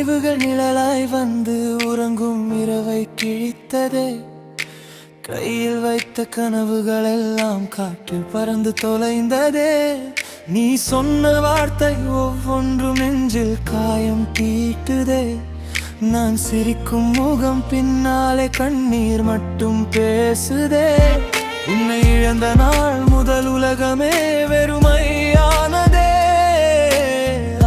நினைவுகள் நிழலாய் வந்து உறங்கும் இரவை கிழித்ததே. கையில் வைத்த கனவுகள் எல்லாம் காற்றில் பறந்து தொலைந்ததே. நீ சொன்ன வார்த்தை ஒவ்வொன்றும் நெஞ்சில் காயம் தீட்டுதே. நான் சிரிக்கும் முகம் பின்னாலே கண்ணீர் மட்டும் பேசுதே. உன்னை இழந்த நாள் முதல் உலகமே வெறுமையானதே.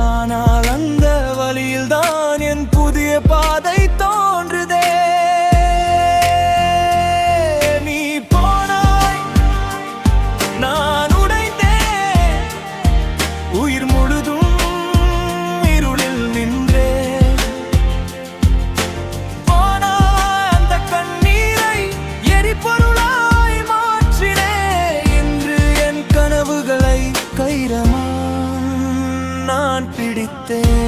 ஆனால் அந்த வழியில் தான் என் புதிய பாதை தோன்றுதே. நீ போனாய், நான் உடைந்தேன். உயிர் முழுதும் இருளில் நின்றேன். போனாய், அந்த கண்ணீரை எரிபொருளாய் மாற்றினேன். இன்று என் கனவுகளை கைரமா நான் பிடித்தேன்.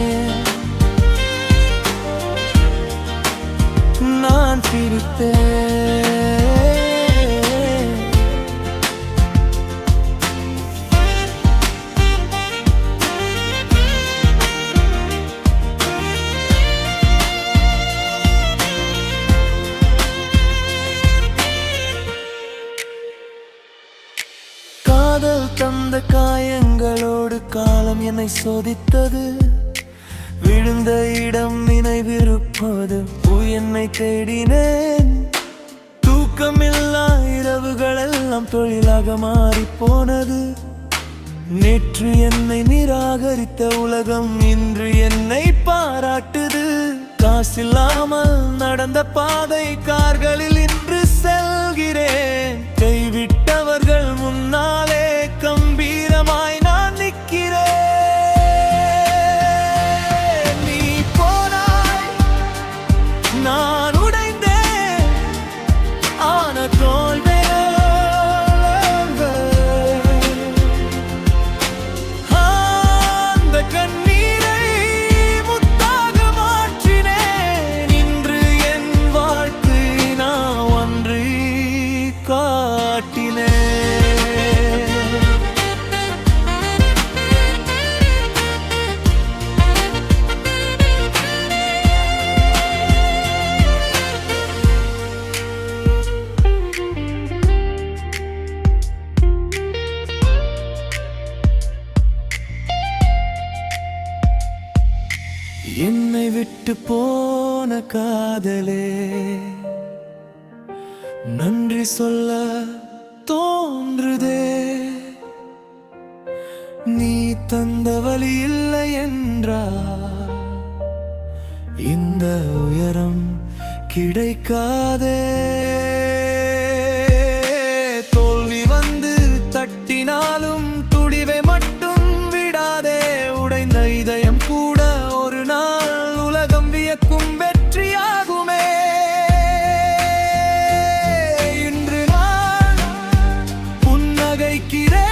நான் பிடித்தேன். காதல் தந்த காயங்களோடு காலம் என்னை சோதித்தது. விழுந்த இடம் நினைவிருப்பது என்னை தேடினேன். தூக்கமில்லா இரவுகள் எல்லாம் தொழிலாக மாறி போனது. நேற்று என்னை நிராகரித்த உலகம் இன்று என்னை பாராட்டுது. காசில்லாமல் நடந்த பாதை கார்களில் இன்று செல்கிறேன். கைவிட்டவர்கள் முன்னாலே கம்பீரமாய் நான் நிற்கிறேன். நீ போனாய், நான் உடைந்தேன். ஆன தோல்விகள் அந்த கண்ணீரை முத்தாக மாற்றினேன். இன்று என் வாழ்க்கை நான் ஒன்று காட்டினேன். என்னை விட்டு போன காதலே, நன்றி சொல்ல தோன்றுதே. நீ தந்த வழி இல்லை என்றால் இந்த உயரம் கிடைக்காதே. தோல்வி வந்து தட்டினாலும் துடிவை மட்டும் விடாதே. உடைந்த இதயம் கூட ஒரு நாள் உலகம் வியக்கும் வெற்றியாகுமே. இன்று நான் புன்னகைக்கிறேன்.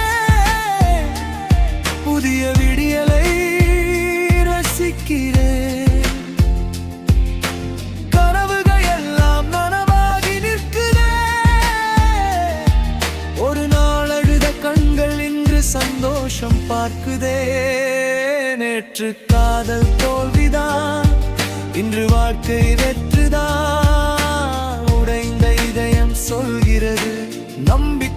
புதிய விடியலை ரசிக்கிறேன். கனவுகள் எல்லாம் நனவாகி நிற்குதே. ஒரு நாள் அழுத கண்கள் இன்று சந்தோஷம் பார்க்குதே. நேற்று காதல் தோல்விதான், இன்று வாழ்க்கை வெற்றுதான். உடைந்த இதயம் சொல்கிறது நம்பிக்கை